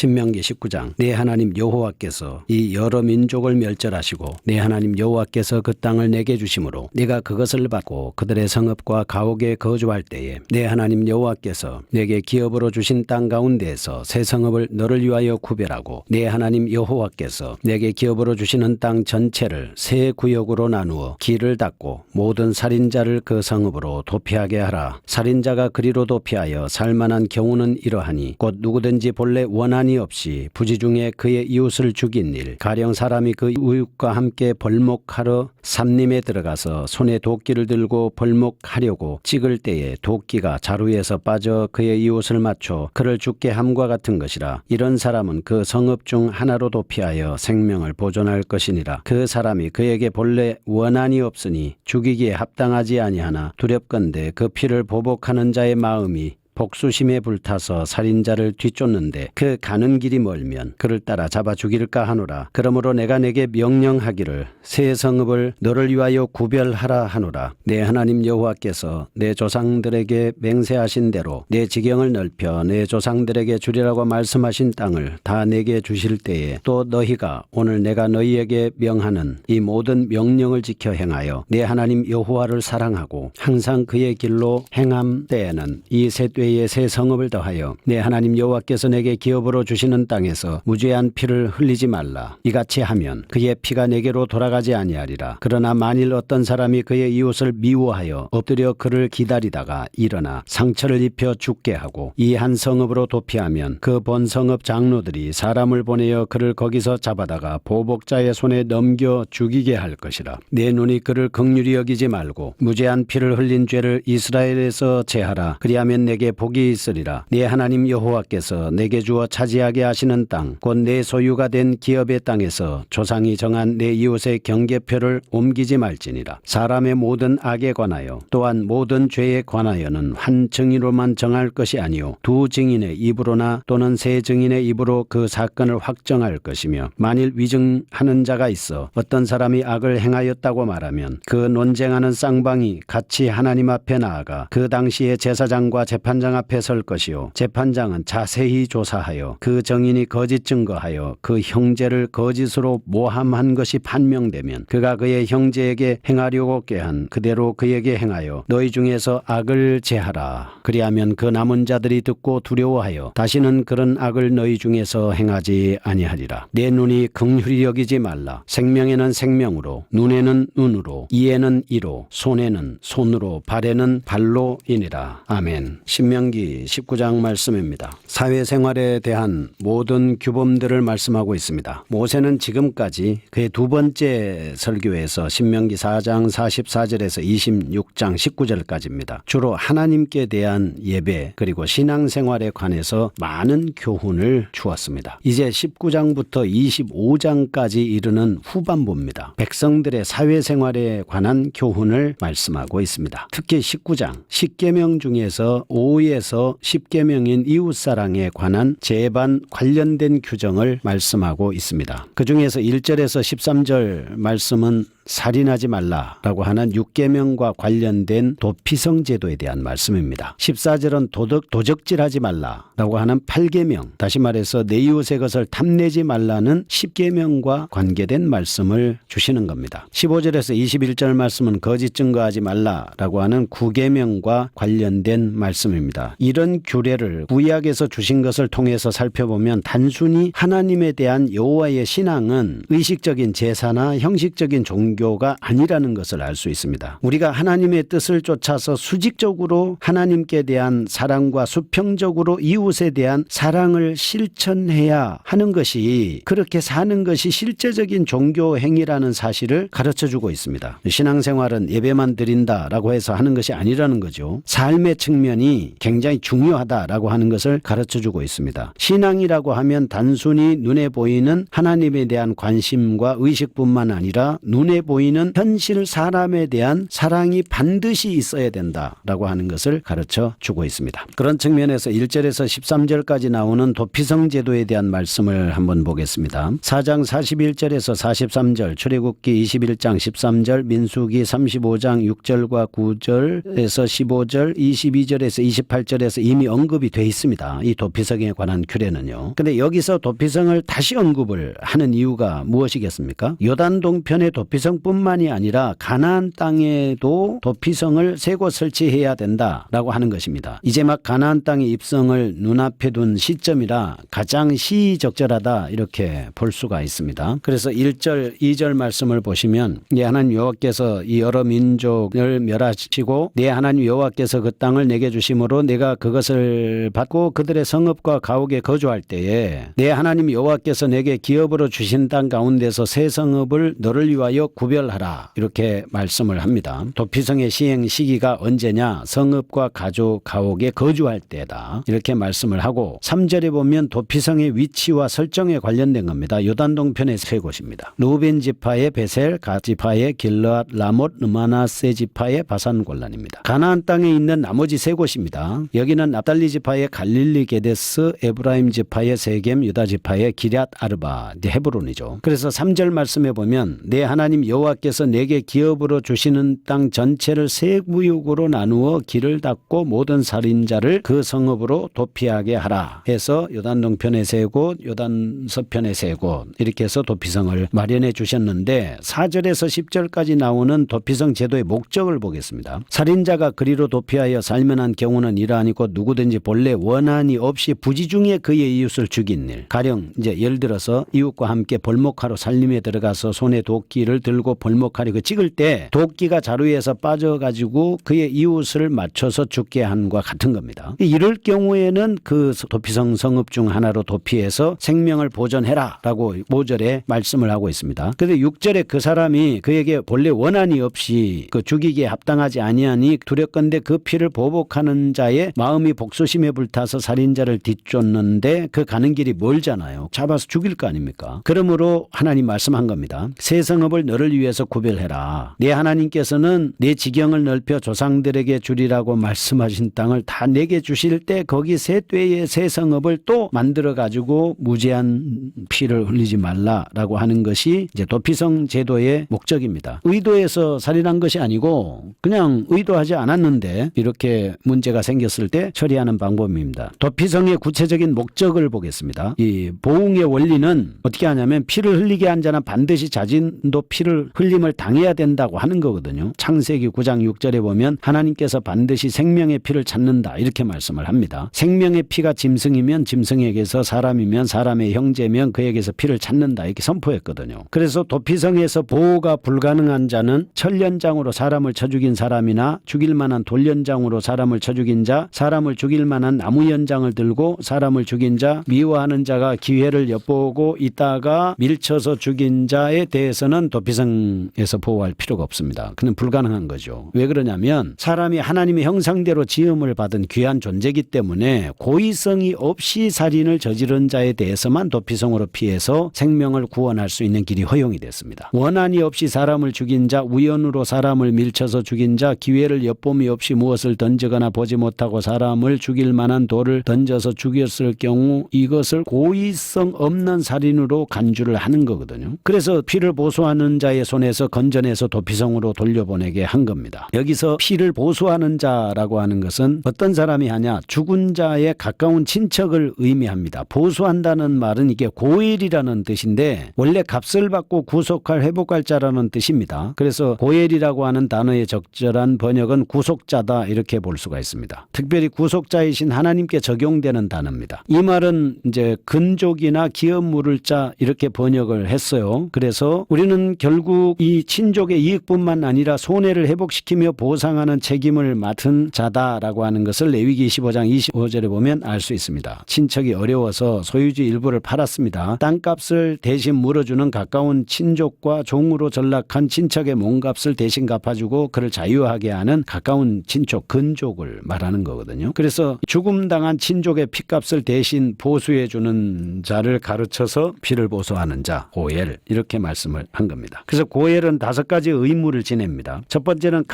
신명기 19장. 내 하나님 여호와께서 이 여러 민족을 멸절하시고 내 하나님 여호와께서 그 땅을 내게 주심으로 네가 그것을 받고 그들의 성읍과 가옥에 거주할 때에 내 하나님 여호와께서 내게 기업으로 주신 땅 가운데에서 새 성읍을 너를 위하여 구별하고 내 하나님 여호와께서 내게 기업으로 주시는 땅 전체를 새 구역으로 나누어 길을 닦고 모든 살인자를 그 성읍으로 도피하게 하라. 살인자가 그리로 도피하여 살만한 경우는 이러하니 곧 누구든지 본래 원한이 없이 부지 중에 그의 이웃을 죽인 일, 가령 사람이 그 이웃과 함께 벌목하러 삼림에 들어가서 손에 도끼를 들고 벌목하려고 찍을 때에 도끼가 자루에서 빠져 그의 이웃을 맞춰 그를 죽게 함과 같은 것이라. 이런 사람은 그 성읍 중 하나로 도피하여 생명을 보존할 것이니라. 그 사람이 그에게 본래 원한이 없으니 죽이기에 합당하지 아니하나 두렵건대 그 피를 보복하는 자의 마음이 복수심에 불타서 살인자를 뒤쫓는데 그 가는 길이 멀면 그를 따라 잡아 죽일까 하노라. 그러므로 내가 내게 명령하기를 새 성읍을 너를 위하여 구별하라 하노라. 내 하나님 여호와께서 내 조상들에게 맹세하신 대로 내 지경을 넓혀 내 조상들에게 주리라고 말씀하신 땅을 다 내게 주실 때에 또 너희가 오늘 내가 너희에게 명하는 이 모든 명령을 지켜 행하여 내 하나님 여호와를 사랑하고 항상 그의 길로 행함 때에는 이 새 때에 새 성읍을 더하여 내 하나님 여호와께서 내게 기업으로 주시는 땅에서 무죄한 피를 흘리지 말라. 이같이 하면 그의 피가 내게로 돌아가지 아니하리라. 그러나 만일 어떤 사람이 그의 이웃을 미워하여 엎드려 그를 기다리다가 일어나 상처를 입혀 죽게 하고 이 한 성읍으로 도피하면 그 본 성읍 장로들이 사람을 보내어 그를 거기서 잡아다가 보복자의 손에 넘겨 죽이게 할 것이라. 내 눈이 그를 긍휼히 여기지 말고 무죄한 피를 흘린 죄를 이스라엘에서 제하라. 그리하면 내게 복이 있으리라. 네 하나님 여호와께서 내게 주어 차지하게 하시는 땅 곧 내 소유가 된 기업의 땅에서 조상이 정한 내 이웃의 경계표를 옮기지 말지니라. 사람의 모든 악에 관하여 또한 모든 죄에 관하여는 한 증인으로만 정할 것이 아니요 두 증인의 입으로나 또는 세 증인의 입으로 그 사건을 확정할 것이며 만일 위증하는 자가 있어 어떤 사람이 악을 행하였다고 말하면 그 논쟁하는 쌍방이 같이 하나님 앞에 나아가 그 당시에 제사장과 재판장 앞에 설 것이요 재판장은 자세히 조사하여 그 정인이 거짓 증거하여 그 형제를 거짓으로 모함한 것이 판명되면 그가 그의 형제에게 행하려고 꾀한 그대로 그에게 행하여 너희 중에서 악을 제하라. 그리하면 그 남은 자들이 듣고 두려워하여 다시는 그런 악을 너희 중에서 행하지 아니하리라. 내 눈이 긍휼히 여기지 말라. 생명에는 생명으로 눈에는 눈으로 이에는 이로 손에는 손으로 발에는 발로이니라. 아멘. 신명기 19장 말씀입니다. 사회생활에 대한 모든 규범들을 말씀하고 있습니다. 모세는 지금까지 그의 두 번째 설교에서 신명기 4장 44절에서 26장 19절까지입니다. 주로 하나님께 대한 예배 그리고 신앙생활에 관해서 많은 교훈을 주었습니다. 이제 19장부터 25장까지 이르는 후반부입니다. 백성들의 사회생활에 관한 교훈을 말씀하고 있습니다. 특히 19장 10계명 중에서 5에서 10계명인 이웃사랑에 관한 제반 관련된 규정을 말씀하고 있습니다. 그 중에서 1절에서 13절 말씀은 살인하지 말라라고 하는 6계명과 관련된 도피성 제도에 대한 말씀입니다. 14절은 도적질하지 말라라고 하는 8계명, 다시 말해서 내 이웃의 것을 탐내지 말라는 10계명과 관계된 말씀을 주시는 겁니다. 15절에서 21절 말씀은 거짓 증거하지 말라라고 하는 9계명과 관련된 말씀입니다. 이런 규례를 구약에서 주신 것을 통해서 살펴보면 단순히 하나님에 대한 여호와의 신앙은 의식적인 제사나 형식적인 종교가 아니라는 것을 알 수 있습니다. 우리가 하나님의 뜻을 쫓아서 수직적으로 하나님께 대한 사랑과 수평적으로 이웃에 대한 사랑을 실천해야 하는 것이, 그렇게 사는 것이 실제적인 종교 행위라는 사실을 가르쳐주고 있습니다. 신앙생활은 예배만 드린다라고 해서 하는 것이 아니라는 거죠. 삶의 측면이 굉장히 중요하다라고 하는 것을 가르쳐주고 있습니다. 신앙이라고 하면 단순히 눈에 보이는 하나님에 대한 관심과 의식뿐만 아니라 눈에 보이는 현실 사람에 대한 사랑이 반드시 있어야 된다라고 하는 것을 가르쳐 주고 있습니다. 그런 측면에서 1절에서 13절까지 나오는 도피성 제도에 대한 말씀을 한번 보겠습니다. 4장 41절에서 43절, 출애굽기 21장 13절, 민수기 35장 6절과 9절에서 15절, 22절에서 28절에서 이미 언급이 돼 있습니다. 이 도피성에 관한 규례는요. 근데 여기서 도피성을 다시 언급을 하는 이유가 무엇이겠습니까? 요단 동편의 도피성뿐만이 아니라 가나안 땅에도 도피성을 세 곳 설치해야 된다라고 하는 것입니다. 이제 막 가나안 땅의 입성을 눈앞에 둔 시점이라 가장 시적절하다 이렇게 볼 수가 있습니다. 그래서 1절, 2절 말씀을 보시면 네 하나님 여호와께서 이 여러 민족을 멸하시고 네 하나님 여호와께서 그 땅을 내게 주심으로 내가 그것을 받고 그들의 성읍과 가옥에 거주할 때에 내 하나님 여호와께서 내게 기업으로 주신 땅 가운데서 새 성읍을 너를 위하여 구별하라 이렇게 말씀을 합니다. 도피성의 시행 시기가 언제냐? 성읍과 가족 가옥에 거주할 때다 이렇게 말씀을 하고 3절에 보면 도피성의 위치와 설정에 관련된 겁니다. 요단 동편의 세 곳입니다. 루벤 지파의 베셀, 갓 지파의 길르앗, 라못, 르마나세 지파의 바산 골란입니다. 가나안 땅에 있는 나머지 세 곳입니다. 여기는 납달리 지파의 갈릴리 게데스, 에브라임 지파의 세겜, 유다 지파의 기럇 아르바, 헤브론이죠. 그래서 3절 말씀에 보면 내 하나님 여호와께서 내게 기업으로 주시는 땅 전체를 세 구역으로 나누어 길을 닫고 모든 살인자를 그 성읍으로 도피하게 하라 해서 요단 동편의 세 곳, 요단 서편의 세 곳 이렇게 해서 도피성을 마련해 주셨는데 4절에서 10절까지 나오는 도피성 제도의 목적을 보겠습니다. 살인자가 그리로 도피하여 살면한 경우는 이러하니 곧 누구든지 본래 원한이 없이 부지 중에 그의 이웃을 죽인 일. 가령 이제 예를 들어서 이웃과 함께 벌목하러 살림에 들어가서 손에 도끼를 들고 벌목하려고 찍을 때 도끼가 자루에서 빠져가지고 그의 이웃을 맞춰서 죽게 한과 같은 겁니다. 이럴 경우에는 그 도피성 성읍 중 하나로 도피해서 생명을 보존해라 라고 5절에 말씀을 하고 있습니다. 그런데 6절에 그 사람이 그에게 본래 원한이 없이 그 죽이기에 합당하지 아니하니 두렵건대 그 피를 보복하는 자의 마음이 복수심에 불타서 살인자를 뒤쫓는데 그 가는 길이 멀잖아요. 잡아서 죽일 거 아닙니까? 그러므로 하나님 말씀한 겁니다. 새 성읍을 너를 위해서 구별해라. 내 하나님께서는 내 지경을 넓혀 조상들에게 주리라고 말씀하신 땅을 다 내게 주실 때 거기 새 떼의 새 성읍을 또 만들어 가지고 무제한 피를 흘리지 말라라고 하는 것이 이제 도피성 제도의 목적입니다. 의도해서 살인한 것이 아니고 그냥 의도하지 않았는데 이렇게 문제가 생겼을 때 처리하는 방법입니다. 도피성의 구체적인 목적을 보겠습니다. 이 보응의 원리는 어떻게 하냐면 피를 흘리게 한 자는 반드시 자신도 피를 흘림을 당해야 된다고 하는 거거든요. 창세기 9장 6절에 보면 하나님께서 반드시 생명의 피를 찾는다 이렇게 말씀을 합니다. 생명의 피가 짐승이면 짐승에게서 사람이면 사람의 형제면 그에게서 피를 찾는다 이렇게 선포했거든요. 그래서 도피성에서 보호가 불가능한 자는 철연장으로 사람을 쳐 죽인 사람이나 죽일 만한 돌연장으로 사람을 쳐 죽인 자, 사람을 죽일 만한 나무 연장을 들고 사람을 죽인 자, 미워하는 자가 기회를 엿보고 있다가 밀쳐서 죽인 자에 대해서는 도피성에서 보호할 필요가 없습니다. 그는 불가능한 거죠. 왜 그러냐면 사람이 하나님의 형상대로 지음을 받은 귀한 존재이기 때문에 고의성이 없이 살인을 저지른 자에 대해서만 도피성으로 피해서 생명을 구원할 수 있는 길이 허용이 됐습니다. 원한이 없이 사람을 죽인 자, 우연으로 사람을 밀쳐서 죽인 자, 기회를 엿봄이 없이 무엇을 던지거나 보지 못하고 사람을 죽일 만한 돌을 던져서 죽였을 경우 이것을 고의성 없는 살인으로 간주를 하는 거거든요. 그래서 피를 보수하는 자의 손에서 건져내서 도피성으로 돌려보내게 한 겁니다. 여기서 피를 보수하는 자라고 하는 것은 어떤 사람이 하냐? 죽은 자의 가까운 친척을 의미합니다. 보수한다는 말은 이게 고엘이라는 뜻인데 원래 값을 받고 구속할 회복할 자라는 뜻입니다. 그래서 고엘이라고 하는 단어의 적절한 번역은 구속자다 이렇게 볼 수가 있습니다. 특별히 구속자이신 하나님께 적용되는 단어입니다. 이 말은 이제 근족이나 기업 물을 자 이렇게 번역을 했어요. 그래서 우리는 결국 이 친족의 이익뿐만 아니라 손해를 회복시키며 보상하는 책임을 맡은 자다라고 하는 것을 레위기 25장 25절에 보면 알 수 있습니다. 친척이 어려워서 소유지 일부를 팔았습니다. 땅값을 대신 물어주는 가까운 친족과 종으로 전락한 친척의 몸값을 대신 갚아주고 그를 자유하게 하는 가까운 친족, 근족을 말하는 거거든요. 그래서 죽음당한 친족의 피값을 대신 보수해주는 자를 가르쳐서 피를 보수하는 자, 고엘 이렇게 말씀을 한 겁니다. 그래서 고엘은 5가지 의무를 지냅니다. 첫 번째는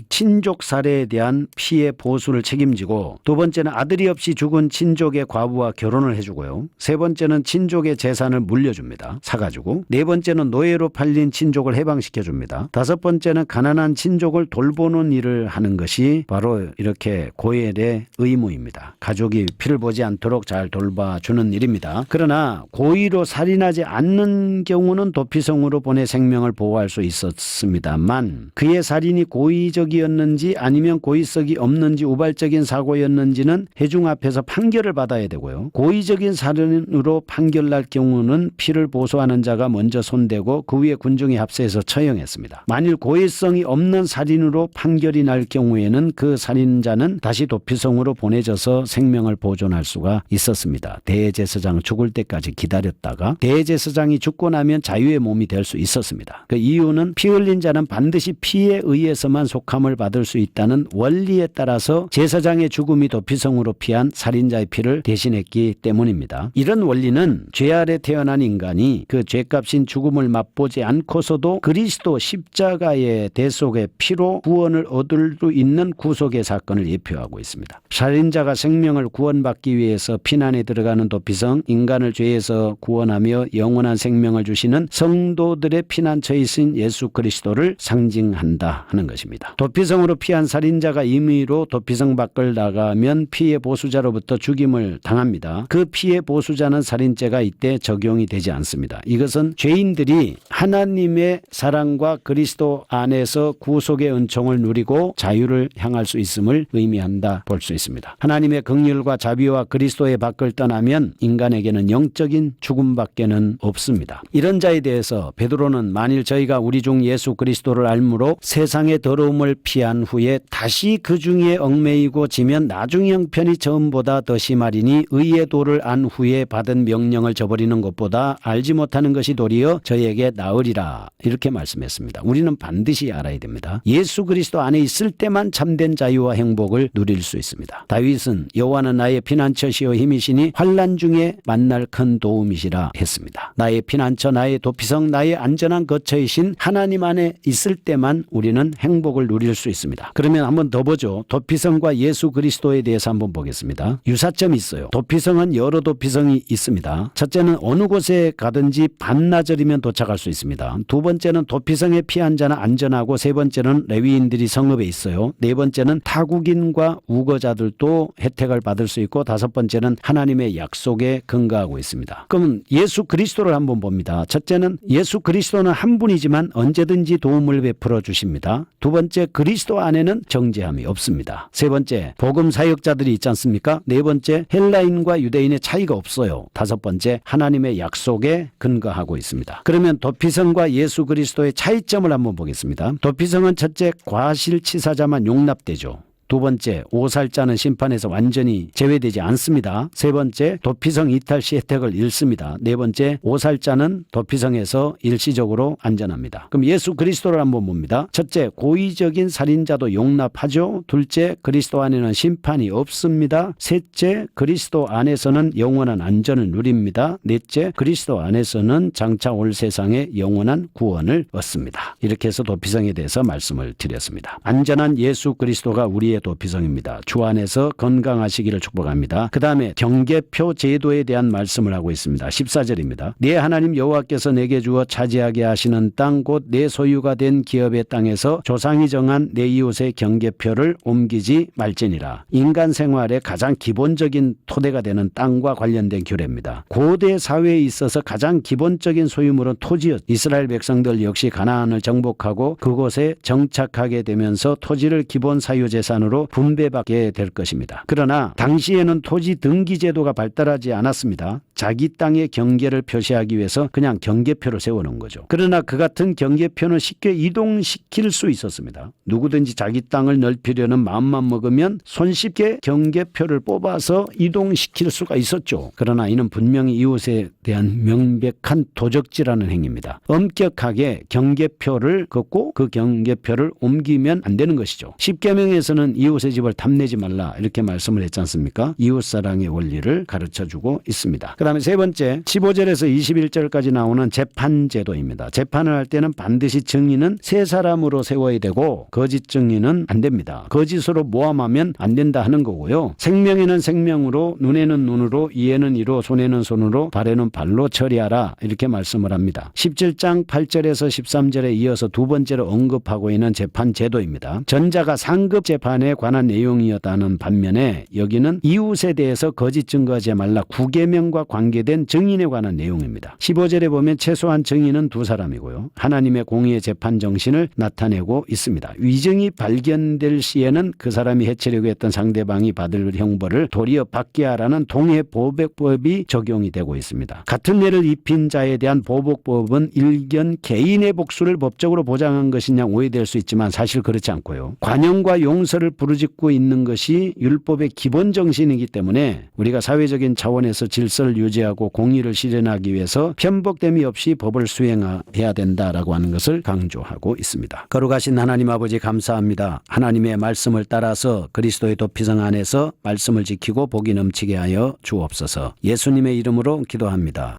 친족 살해에 대한 피해 보수를 책임지고, 두 번째는 아들이 없이 죽은 친족의 과부와 결혼을 해주고요. 세 번째는 친족의 재산을 물려줍니다. 사가지고. 네 번째는 노예로 팔린 친족을 해방시켜줍니다. 다섯 번째는 가난한 친족을 돌보는 일을 하는 것이 바로 이렇게 고엘의 의무입니다. 가족이 피를 보지 않도록 잘 돌봐주는 일입니다. 그러나 고의로 살인하지 않는 경우는 도피성으로 보내 생명을 보호할 수 있었습니다만, 그의 살인이 고의적이었는지 아니면 고의성이 없는지 우발적인 사고였는지는 회중 앞에서 판결을 받아야 되고요. 고의적인 살인으로 판결날 경우는 피를 보수하는 자가 먼저 손대고 그 위에 군중이 합세해서 처형했습니다. 만일 고의성이 없는 살인으로 판결이 날 경우에는 그 살인자는 다시 도피성으로 보내져서 생명을 보존할 수가 있었습니다. 대제사장 죽을 때까지 기다렸다가 대제사장이 죽고 나면 자유의 몸이 될 수 있었습니다. 그 이유는 피 흘린 자는 반드시 피에 의해서만 속함을 받을 수 있다는 원리에 따라서 제사장의 죽음이 도피성으로 피한 살인자의 피를 대신했기 때문입니다. 이런 원리는 죄 아래 태어난 인간이 그 죄값인 죽음을 맛보지 않고서도 그리스도 십자가의 대속의 피로 구원을 얻을 수 있는 구속의 사건을 예표하고 있습니다. 살인자가 생명을 구원받기 위해서 피난에 들어가는 도피성, 인간을 죄에서 구원하며 영원한 생명을 주시는 성도들의 피난처이신 예수 그리스도를 상징한다 하는 것입니다. 도피성으로 피한 살인자가 임의로 도피성 밖을 나가면 피해 보수자로부터 죽임을 당합니다. 그 피해 보수자는 살인죄가 이때 적용이 되지 않습니다. 이것은 죄인들이 하나님의 사랑과 그리스도 안에서 구속의 은총을 누리고 자유를 향할 수 있음을 의미한다 볼 수 있습니다. 하나님의 긍휼과 자비와 그리스도의 밖을 떠나면 인간에게는 영적인 죽음밖에는 없습니다. 이런 자에 대해서 베드로는 만일 저희가 우리 중 예수 그리스도를 알므로 세상의 더러움을 피한 후에 다시 그 중에 얽매이고 지면 나중 형편이 처음보다 더 심하리니 의의 도를 안 후에 받은 명령을 저버리는 것보다 알지 못하는 것이 도리어 저희에게 나으리라 이렇게 말씀했습니다. 우리는 반드시 알아야 됩니다. 예수 그리스도 안에 있을 때만 참된 자유와 행복을 누릴 수 있습니다. 다윗은 여호와는 나의 피난처시요 힘이시니 환난 중에 만날 큰 도움이시라 했습니다. 나의 피난처, 나의 도피성, 나의 안전한 거처이신 하나님 안에 있을 때만 우리는 행복을 누릴 수 있습니다. 그러면 한번 더 보죠. 도피성과 예수 그리스도에 대해서 한번 보겠습니다. 유사점이 있어요. 도피성은 여러 도피성이 있습니다. 첫째는 어느 곳에 가든지 반나절이면 도착할 수 있습니다. 두 번째는 도피성에 피한 자는 안전하고, 세 번째는 레위인들이 성읍에 있어요. 네 번째는 타국인과 우거자들도 혜택을 받을 수 있고, 다섯 번째는 하나님의 약속에 근거하고 있습니다. 그러면 예수 그리스도를 한번 봅니다. 첫째는 예수 그리스도는 한 분이지만 언제든지 도움을 베풀어 주십니다. 두 번째, 그리스도 안에는 정죄함이 없습니다. 세 번째, 복음 사역자들이 있지 않습니까? 네 번째, 헬라인과 유대인의 차이가 없어요. 다섯 번째, 하나님의 약속에 근거하고 있습니다. 그러면 도피성과 예수 그리스도의 차이점을 한번 보겠습니다. 도피성은 첫째, 과실치사자만 용납되죠. 두 번째, 오살자는 심판에서 완전히 제외되지 않습니다. 세 번째, 도피성 이탈 시 혜택을 잃습니다. 네 번째, 오살자는 도피성에서 일시적으로 안전합니다. 그럼 예수 그리스도를 한번 봅니다. 첫째, 고의적인 살인자도 용납하죠. 둘째, 그리스도 안에는 심판이 없습니다. 셋째, 그리스도 안에서는 영원한 안전을 누립니다. 넷째, 그리스도 안에서는 장차 올 세상에 영원한 구원을 얻습니다. 이렇게 해서 도피성에 대해서 말씀을 드렸습니다. 안전한 예수 그리스도가 우리의 도피성입니다. 주 안에서 건강하시기를 축복합니다. 그 다음에 경계표 제도에 대한 말씀을 하고 있습니다. 14절입니다. 내 하나님 여호와께서 내게 주어 차지하게 하시는 땅 곧 내 소유가 된 기업의 땅에서 조상이 정한 내 이웃의 경계표를 옮기지 말지니라. 인간 생활의 가장 기본적인 토대가 되는 땅과 관련된 규례입니다. 고대 사회에 있어서 가장 기본적인 소유물은 토지였. 이스라엘 백성들 역시 가나안을 정복하고 그곳에 정착하게 되면서 토지를 기본 사유재산으로 분배받게 될 것입니다. 그러나 당시에는 토지 등기 제도가 발달하지 않았습니다. 자기 땅의 경계를 표시하기 위해서 그냥 경계표를 세워놓은 거죠. 그러나 그 같은 경계표는 쉽게 이동시킬 수 있었습니다. 누구든지 자기 땅을 넓히려는 마음만 먹으면 손쉽게 경계표를 뽑아서 이동시킬 수가 있었죠. 그러나 이는 분명히 이웃에 대한 명백한 도적질하는 행위입니다. 엄격하게 경계표를 긋고 그 경계표를 옮기면 안 되는 것이죠. 십계명에서는 이웃의 집을 탐내지 말라 이렇게 말씀을 했지 않습니까? 이웃사랑의 원리를 가르쳐주고 있습니다. 그 다음에 그다음에 세 번째 15절에서 21절까지 나오는 재판제도입니다. 재판을 할 때는 반드시 증인은 세 사람으로 세워야 되고 거짓 증인은 안 됩니다. 거짓으로 모함하면 안 된다 하는 거고요. 생명에는 생명으로, 눈에는 눈으로, 이에는 이로, 손에는 손으로, 발에는 발로 처리하라 이렇게 말씀을 합니다. 17장 8절에서 13절에 이어서 두 번째로 언급하고 있는 재판제도입니다. 전자가 상급 재판에 관한 내용이었다는 반면에 여기는 이웃에 대해서 거짓 증거하지 말라 9계명과 관계된 증인에 관한 내용입니다. 15절에 보면 최소한 증인은 두 사람이고요. 하나님의 공의의 재판 정신을 나타내고 있습니다. 위증이 발견될 시에는 그 사람이 해치려고 했던 상대방이 받을 형벌을 도리어 받게 하라는 동해 보복법이 적용이 되고 있습니다. 같은 예를 입힌 자에 대한 보복법은 일견 개인의 복수를 법적으로 보장한 것이냐 오해될 수 있지만 사실 그렇지 않고요. 관용과 용서를 부르짖고 있는 것이 율법의 기본 정신이기 때문에 우리가 사회적인 차원에서 질서를 유지하고 공의를 실현하기 위해서 편복됨이 없이 법을 수행해야 된다라고 하는 것을 강조하고 있습니다. 거룩하신 하나님 아버지 감사합니다. 하나님의 말씀을 따라서 그리스도의 도피성 안에서 말씀을 지키고 복이 넘치게 하여 주옵소서. 예수님의 이름으로 기도합니다.